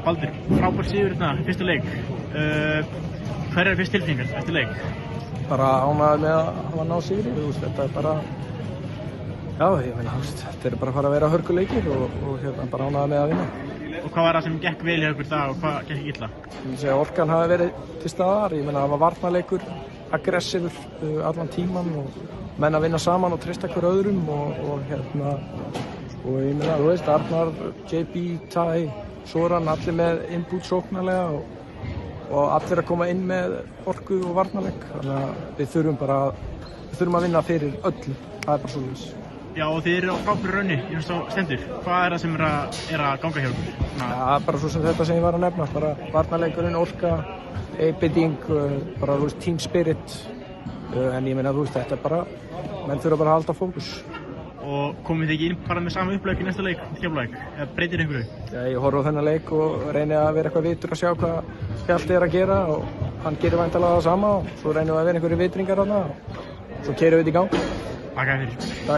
Baldur, frábær sigur hérna, fyrstu leik. Hver er fyrst tilfinningar eftir leik? Bara ánægður með að hafa náð sigri. Þetta er bara, já, ég meina, þetta er bara að fara að vera hörkuleikir og hérna bara ánægður með að vinna. Og hvað var það sem gekk vel í ykkur dag og hvað gekk illa? Ég myndi segja að orkan hafi verið til staðar. Ég meina, það var varnarleikur, aggressífur allan tíman og menn að vinna saman og treysta hver öðrum og hérna, og ég meina, þú veist, Arnar, JB, Tai, Soran, allir með innbútt sóknarlega og allir að koma inn með orku og varnarleik. Þannig að við þurfum að vinna fyrir öllu. Það er bara svoleiðis. Já, og þið eru á frábæru raunni í næstu stendur. Hvað er það sem er að ganga hjá ykkur? Já, bara svo sem þetta sem ég var að nefna. Bara varnarleikurinn, orka, einbeiting, bara, þú veist, team spirit. En ég meina, þú veist, þetta er bara, menn þurfa bara að halda fókus. Og komið þið ekki inn bara með sama upplegg í næsta leik, Keflavík? Eða breytir einhverju? Já, ég horf á þennan leik og reyni að vera eitthvað vitur að sjá hvað Hjalti er að gera og hann gerir væntanlega það sama og svo reynum við að vera einhverju vitringar þarna og svo keyrum við þetta í gang. Takk fyrir.